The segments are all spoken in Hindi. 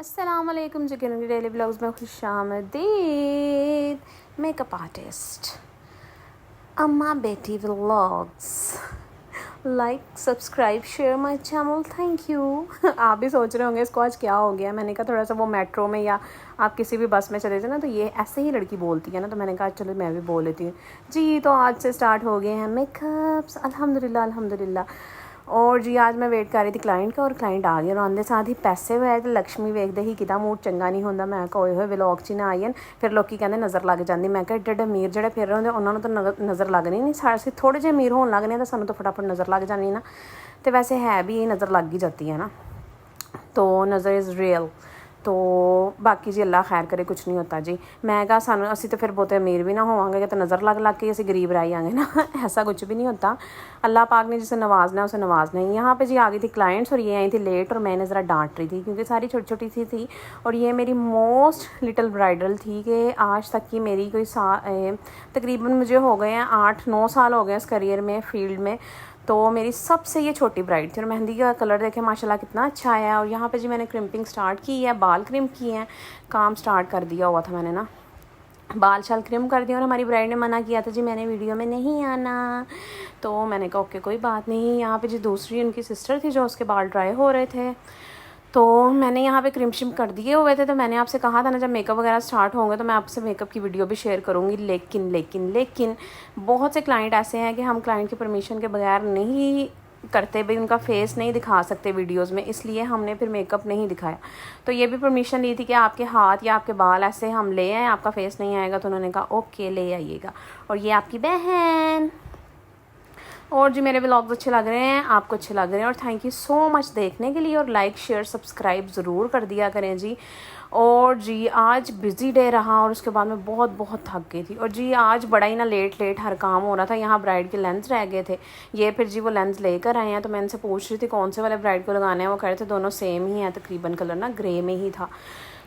अस्सलामुअलैकुम जी, किरण की डेली ब्लॉग्स में खुशामदीद। मेकअप आर्टिस्ट अम्मा बेटी vlogs. Like subscribe share my channel, thank you. आप भी सोच रहे होंगे इसको आज क्या हो गया। मैंने कहा थोड़ा सा वो मेट्रो में या आप किसी भी बस में चले जाए ना तो ये ऐसे ही लड़की बोलती है ना, तो मैंने कहा चलो मैं भी बोल लेती हूँ जी। तो आज से स्टार्ट हो गए हैं मेकअप्स, अल्हम्दुलिल्लाह अल्हम्दुलिल्लाह। और जी आज मैं वेट कर रही थी क्लाइंट का, और क्लाइंट आ गया और आंदे साथ ही पैसे हुए तो लक्ष्मी वेखते ही कि मूड चंगा नहीं होंदा। मैं कहा होए होए व्लॉग च ना आई फिर लोग कहते नज़र लग जाती। मैं कहा एडे एडे अमीर जो फिर रहे होंगे उन्होंने तो नज़र लगनी नहीं, सारे थोड़े जे अमीर होने लगने तो सानू तो फटाफट नज़र लग जानी ना। तो वैसे है भी नज़र लग ही जाती है ना, तो नज़र इज़ रियल। तो बाकी जी अल्लाह खैर करे, कुछ नहीं होता जी। मैं कहा सानू असी तो फिर बहुते अमीर भी ना होवांगे तो नज़र लग लग के असी गरीब रह जाएंगे ना। ऐसा कुछ भी नहीं होता। अल्लाह पाक ने जिसे नवाजना है उसे नवाजना ही। यहाँ पे जी आ गई थी क्लाइंट्स और ये आई थी लेट, और मैंने ज़रा डांट रही थी क्योंकि सारी छोटी छोटी सी थी। और ये मेरी मोस्ट लिटिल ब्राइडल थी कि आज तक की मेरी कोई तकरीबन मुझे हो गए हैं 8-9 साल हो गए इस करियर में, फील्ड में। तो मेरी सबसे ये छोटी ब्राइड थी। और मेहंदी का कलर देखे माशाल्लाह कितना अच्छा आया। और यहाँ पे जी मैंने क्रिम्पिंग स्टार्ट की है, बाल क्रिम किए हैं, काम स्टार्ट कर दिया हुआ था मैंने ना, बाल शाल क्रिम कर दिया। और हमारी ब्राइड ने मना किया था जी मैंने वीडियो में नहीं आना, तो मैंने कहा ओके कोई बात नहीं। यहाँ पे जी दूसरी उनकी सिस्टर थी जो उसके बाल ड्राई हो रहे थे, तो मैंने यहाँ पे क्रीम शिम कर दिए हुए थे। तो मैंने आपसे कहा था ना जब मेकअप वगैरह स्टार्ट होंगे तो मैं आपसे मेकअप की वीडियो भी शेयर करूँगी। लेकिन लेकिन लेकिन बहुत से क्लाइंट ऐसे हैं कि हम क्लाइंट की परमिशन के बगैर नहीं करते भाई, उनका फेस नहीं दिखा सकते वीडियोस में, इसलिए हमने फिर मेकअप नहीं दिखाया। तो ये भी परमिशन ली थी कि आपके हाथ या आपके बाल ऐसे हम ले आए, आपका फेस नहीं आएगा, तो उन्होंने कहा ओके ले आइएगा। और ये आपकी बहन। और जी मेरे व्लॉग्स अच्छे लग रहे हैं, आपको अच्छे लग रहे हैं, और थैंक यू सो मच देखने के लिए। और लाइक शेयर सब्सक्राइब ज़रूर कर दिया करें जी। और जी आज बिज़ी डे रहा और उसके बाद मैं बहुत बहुत थक गई थी। और जी आज बड़ा ही ना लेट हर काम हो रहा था। यहाँ ब्राइड के लेंस रह गए थे, ये फिर जी वो लेंस लेकर आए हैं। तो मैं इनसे पूछ रही थी कौन से वाले ब्राइड को लगाने हैं, वो कह रहे थे दोनों सेम ही हैं, तकरीबन कलर ना ग्रे में ही था।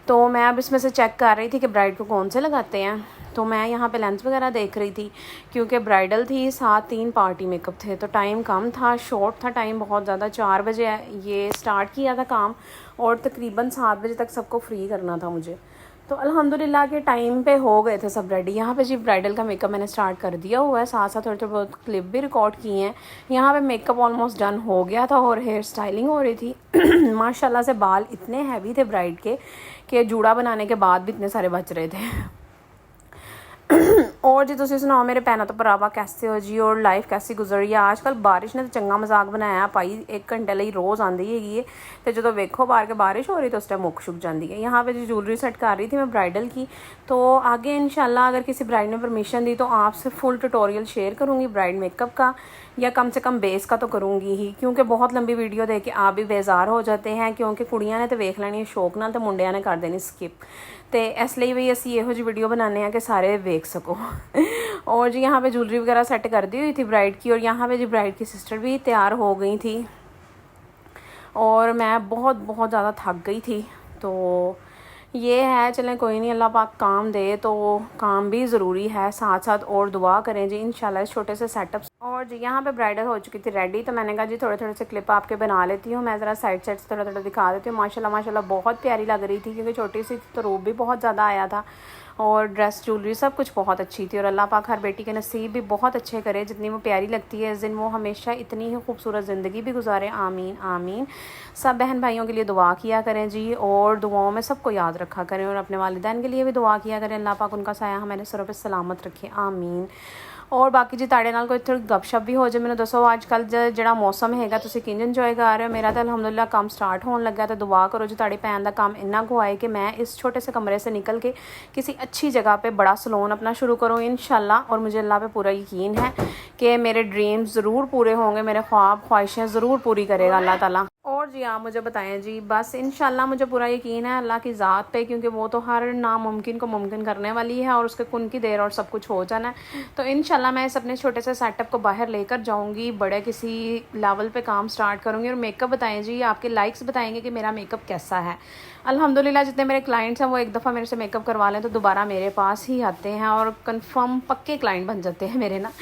तो मैं अब इसमें से चेक कर रही थी कि ब्राइड को कौन से लगाते हैं। तो मैं यहाँ पे लेंस वगैरह देख रही थी क्योंकि ब्राइडल थी, 7-3 पार्टी मेकअप थे, तो टाइम कम था, शॉर्ट था टाइम बहुत ज़्यादा। 4 बजे ये स्टार्ट किया था काम और तकरीबन 7 बजे तक सबको फ्री करना था मुझे। तो अल्हम्दुलिल्लाह के टाइम पे हो गए थे सब रेडी। यहाँ पे जी ब्राइडल का मेकअप मैंने स्टार्ट कर दिया हुआ है, साथ साथ थोड़े थोड़े बहुत क्लिप भी रिकॉर्ड किए हैं। यहाँ पे मेकअप ऑलमोस्ट डन हो गया था और हेयर स्टाइलिंग हो रही थी। माशाल्लाह से बाल इतने हैवी थे ब्राइड के कि जूड़ा बनाने के बाद भी इतने सारे बच रहे थे। और जी तुम सुनाओ मेरे भैनों तो भरावा कैसे हो जी, और लाइफ कैसी गुजर रही है। आजकल बारिश ने तो चंगा मजाक बनाया पाई, 1 घंटे लिए रोज़ आती हैगी, तो जो वेखो बाहर के बारिश हो रही तो उस टाइम मुक शुक जाती है। यहाँ पे जी ज्वेलरी सेट कर रही थी मैं ब्राइडल की। तो आगे इंशाल्लाह अगर किसी ब्राइड ने परमिशन दी तो आपसे फुल ट्यूटोरियल शेयर करूँगी ब्राइड मेकअप का, या कम से कम बेस का तो करूँगी ही, क्योंकि बहुत लंबी वीडियो देख के आप भी बेजार हो जाते हैं, क्योंकि कुड़ियां ने तो वेख लेनी है शौक नाल, तो मुंडिया ने कर देनी स्किप। तो इसलिए भी असी यहो जी वीडियो बनाने हैं कि सारे वेख सको। और जी यहाँ पे ज्वेलरी वगैरह सेट कर दी हुई थी ब्राइड की, और यहाँ पे जी ब्राइड की सिस्टर भी तैयार हो गई थी। और मैं बहुत बहुत ज़्यादा थक गई थी। तो ये है, चलें कोई नहीं, अल्लाह पाक काम दे, तो काम भी ज़रूरी है, साथ साथ और दुआ करें जी इंशाल्लाह इस छोटे से सेटअप। और जी यहाँ पे ब्राइडल हो चुकी थी रेडी, तो मैंने कहा जी थोड़े थोड़े से क्लिप आपके बना लेती हूँ, मैं ज़रा साइड साइड से थोड़ा थोड़ा दिखा देती हूँ। माशाल्लाह माशाल्लाह बहुत प्यारी लग रही थी, क्योंकि छोटी सी तो रूप भी बहुत ज़्यादा आया था, और ड्रेस ज्वेलरी सब कुछ बहुत अच्छी थी। और अल्लाह पाक हर बेटी के नसीब भी बहुत अच्छे करे, जितनी वो प्यारी लगती है इस दिन वो हमेशा इतनी ही खूबसूरत ज़िंदगी भी गुजारे। आमीन आमीन। सब बहन भाइयों के लिए दुआ किया करें जी, और दुआओं में सबको याद रखा करें, और अपने वालिदैन के लिए भी दुआ किया करें, अल्लाह पाक उनका साया हमारे सरों पर सलामत रखे। आमीन। और बाकी जी ताड़े नाल कोई थोड़ी गपशप भी हो जाए। मैंने दसो अजकल जो मौसम हैगा तुसीं किंज इंजॉय कर रहे हो। मेरा तो अल्हम्दुलिल्लाह काम स्टार्ट होने लगा, तो दुआ करो जी ताड़ी भैन का काम इन्ना को आए कि मैं इस छोटे से कमरे से निकल के किसी अच्छी जगह पे बड़ा सलोन अपना शुरू करूँ इंशाल्लाह। और मुझे अल्लाह पे पूरा यकीन है कि मेरे ड्रीम्स ज़रूर पूरे होंगे, मेरे ख्वाब ख्वाहिशें ज़रूर पूरी करेगा अल्लाह ताला। और जी आप मुझे बताएं जी, बस इंशाल्लाह मुझे पूरा यकीन है अल्लाह की ज़ात पे, क्योंकि वो तो हर नामुमकिन को मुमकिन करने वाली है, और उसके कुन की देर और सब कुछ हो जाना है। तो इंशाल्लाह मैं इस अपने छोटे से सेटअप को बाहर लेकर जाऊंगी, बड़े किसी लेवल पे काम स्टार्ट करूंगी। और मेकअप बताएं जी, आपके लाइक्स बताएंगे कि मेरा मेकअप कैसा है। अल्हम्दुलिल्लाह जितने मेरे क्लाइंट्स हैं वो एक दफ़ा मेरे से मेकअप करवा लें तो दोबारा मेरे पास ही आते हैं, और कंफर्म पक्के क्लाइंट बन जाते हैं मेरे ना।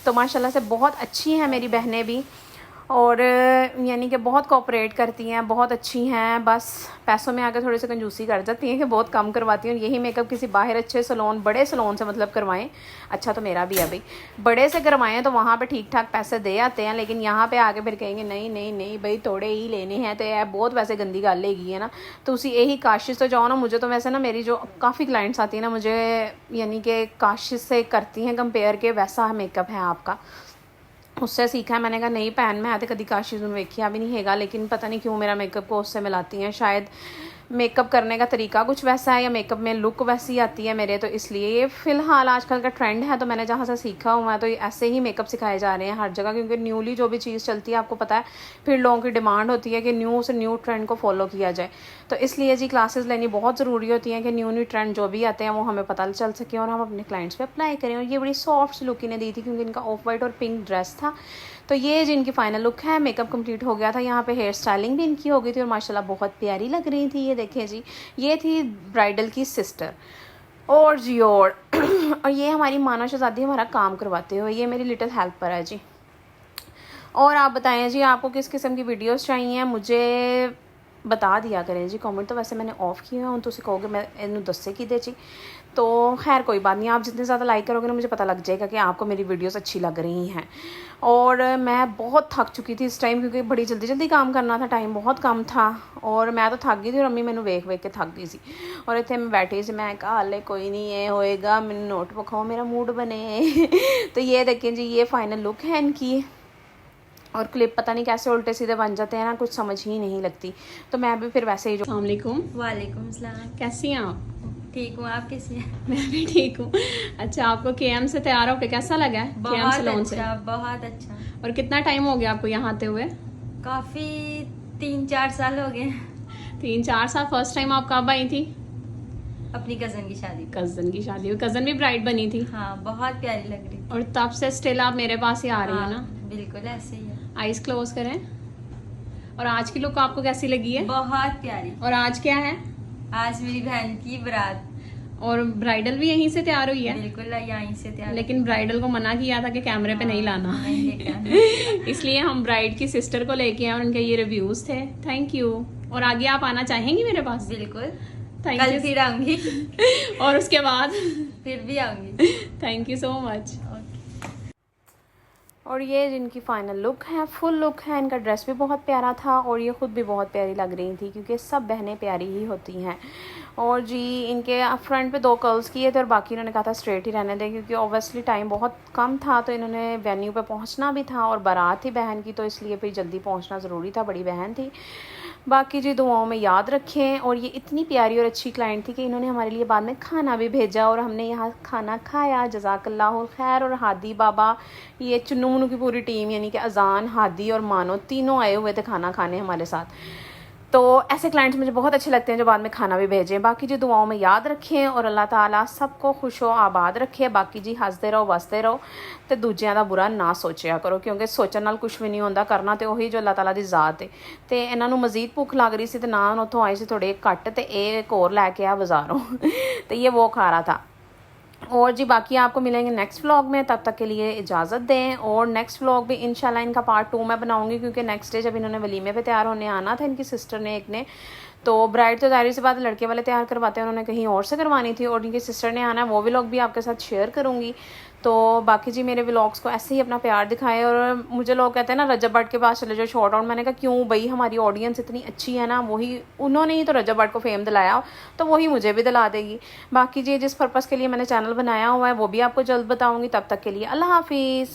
तो माशाल्लाह से बहुत अच्छी हैं मेरी बहनें भी। और यानी कि बहुत कोऑपरेट करती हैं, बहुत अच्छी हैं, बस पैसों में आकर थोड़े से कंजूसी कर जाती हैं कि बहुत कम करवाती हैं। यही मेकअप किसी बाहर अच्छे सलोन, बड़े सलोन से मतलब करवाएं, अच्छा तो मेरा भी है भाई, बड़े से करवाएं तो वहाँ पे ठीक ठाक पैसे दे आते हैं, लेकिन यहाँ पे आके फिर कहेंगे नहीं नहीं नहीं भाई थोड़े ही लेने हैं, तो यह बहुत वैसे गंदी गल लेगी है ना। तो उसी यही काशिश तो जाओ ना, मुझे तो वैसे ना मेरी जो काफ़ी क्लाइंट्स आती है ना मुझे यानी कि काशिश से करती हैं कंपेयर के वैसा मेकअप है आपका, उससे सीखा है। मैंने कहा नहीं भैन मैं तो कभी काशिश में वेखिया भी नहीं हैगा, लेकिन पता नहीं क्यों मेरा मेकअप को उससे मिलाती हैं, शायद मेकअप करने का तरीका कुछ वैसा है या मेकअप में लुक वैसी आती है मेरे, तो इसलिए ये फ़िलहाल आजकल का ट्रेंड है। तो मैंने जहाँ से सीखा हुआ है तो ऐसे ही मेकअप सिखाए जा रहे हैं हर जगह, क्योंकि न्यूली जो भी चीज़ चलती है आपको पता है फिर लोगों की डिमांड होती है कि न्यू से न्यू ट्रेंड को फॉलो किया जाए। तो इसलिए जी क्लासेस लेनी बहुत ज़रूरी होती हैं कि न्यू ट्रेंड जो भी आते हैं वो हमें पता चल सके और हम अपने क्लाइंट्स पे अप्लाई करें। और ये बड़ी सॉफ्ट लुक इन्हें दी थी क्योंकि इनका ऑफ वाइट और पिंक ड्रेस था। तो ये जी इनकी फाइनल लुक है, मेकअप कंप्लीट हो गया था, यहाँ पे हेयर स्टाइलिंग भी इनकी हो गई थी और माशाल्लाह बहुत प्यारी लग रही थी। ये देखें जी, ये थी ब्राइडल की सिस्टर और जी और ये हमारी मानो शहजादी हमारा काम करवाते हुए, ये मेरी लिटिल हेल्पर है जी। और आप बताएं जी आपको किस किस्म की वीडियोस चाहिए, मुझे बता दिया करें जी। कमेंट तो वैसे मैंने ऑफ़ किए हैं, तुम कहोगे मैं इन्हों दस्से की दे जी, तो खैर कोई बात नहीं, आप जितने ज़्यादा लाइक करोगे ना मुझे पता लग जाएगा कि आपको मेरी वीडियोस अच्छी लग रही हैं। और मैं बहुत थक चुकी थी इस टाइम क्योंकि बड़ी जल्दी जल्दी काम करना था, टाइम बहुत कम था और मैं तो थक गई थी और अम्मी मैंने वेख के थक गई सी। और इतने मैं बैठी सी, मैं कहा हाले कोई नहीं ये होएगा, मैंने नोट विखाओ मेरा मूड बने तो ये देखें जी ये फाइनल लुक है इनकी। और क्लिप पता नहीं कैसे उल्टे सीधे बन जाते हैं ना, कुछ समझ ही नहीं लगती। तो मैं भी फिर वैसे ही जो अस्सलाम वालेकुम। वालेकुम सलाम। कैसी हैं आप? ठीक हूँ, आप कैसी हैं? मैं भी ठीक हूँ। अच्छा आपको केएम से तैयार होकर कैसा लगा है? केएम बहुत सैलून से अच्छा, बहुत अच्छा। और कितना टाइम हो गया आपको यहाँ आते हुए? काफी 3-4 साल हो गए। 3-4 साल। फर्स्ट टाइम आप कब आई थी? अपनी कजन की शादी पे। कजन की शादी हुई, कजन भी ब्राइड बनी थी। हाँ बहुत प्यारी लग रही थी। और तब से स्टिल आप मेरे पास ही आ रही हाँ, है ना? बिल्कुल ऐसे ही है। आईज क्लोज करें। और आज की लुक आपको कैसी लगी है? बहुत प्यारी। और आज क्या है? आज मेरी बहन की बारात। और ब्राइडल भी यहीं से तैयार हुई है? बिल्कुल यहीं से तैयार। लेकिन ब्राइडल को मना किया था कि कैमरे पे नहीं लाना नहीं लेके आना। इसलिए हम ब्राइड की सिस्टर को लेके आए और उनके ये रिव्यूज थे। Thank you. और आगे आप आना चाहेंगी मेरे पास? बिल्कुल, थैंक कल यू। फिर आऊंगी। और उसके बाद फिर भी आऊंगी। Thank you so much. और ये जिनकी फ़ाइनल लुक है, फुल लुक है, इनका ड्रेस भी बहुत प्यारा था और ये ख़ुद भी बहुत प्यारी लग रही थी क्योंकि सब बहनें प्यारी ही होती हैं। और जी इनके फ्रंट पे 2 कर्ल्स किए थे और बाकी इन्होंने कहा था स्ट्रेट ही रहने दें क्योंकि ऑब्वियसली टाइम बहुत कम था, तो इन्होंने वेन्यू पे पहुंचना भी था और बारात थी बहन की, तो इसलिए फिर जल्दी पहुंचना ज़रूरी था, बड़ी बहन थी। बाकी जी दुआओं में याद रखें। और ये इतनी प्यारी और अच्छी क्लाइंट थी कि इन्होंने हमारे लिए बाद में खाना भी भेजा और हमने यहाँ खाना खाया। जज़ाकल्लाहुल खैर। और हादी बाबा, ये चुन्नू मुन्नू की पूरी टीम यानी कि अजान, हादी और मानो तीनों आए हुए थे खाना खाने हमारे साथ। तो ऐसे क्लाइंट्स मुझे बहुत अच्छे लगते हैं जो बाद में खाना भी भेजें। बाकी जी दुआओं में याद रखें और अल्लाह ताला सबको खुश हो आबाद रखे। बाकी जी हंसते रहो वसते रहो तो दूजियां दा बुरा ना सोचिया करो क्योंकि सोचण नाल कुछ भी नहीं होंदा, करना तो ਉਹੀ जो अल्लाह ताला दी ज़ात है। तो इन्हां नूं मज़ीद भुख लग रही सी तो ना उत्थों आए सी थोड़े घट, तो एक और लैके आ बाज़ारों तो ये वो खा रहा था। और जी बाकी आपको मिलेंगे नेक्स्ट व्लॉग में, तब तक के लिए इजाज़त दें। और नेक्स्ट व्लॉग भी इंशाल्लाह इनका पार्ट 2 मैं बनाऊंगी क्योंकि नेक्स्ट डे जब इन्होंने वलीमे पे तैयार होने आना था, इनकी सिस्टर ने एक ने, तो ब्राइड तो जाहिर सी बात लड़के वाले तैयार करवाते हैं, उन्होंने कहीं और से करवानी थी और इनकी सिस्टर ने आना है, वो व्लॉग भी आपके साथ शेयर करूँगी। तो बाकी जी मेरे व्लॉग्स को ऐसे ही अपना प्यार दिखाएं। और मुझे लोग कहते हैं ना रजब भट्ट के पास चले जाओ शॉर्ट आउट, मैंने कहा क्यों भाई, हमारी ऑडियंस इतनी अच्छी है ना, वही उन्होंने ही तो रजब भट्ट को फेम दिलाया, तो वही मुझे भी दिला देगी। बाकी जी जिस पर्पज़ के लिए मैंने चैनल बनाया हुआ है वो भी आपको जल्द बताऊँगी। तब तक के लिए अल्लाह हाफिज़।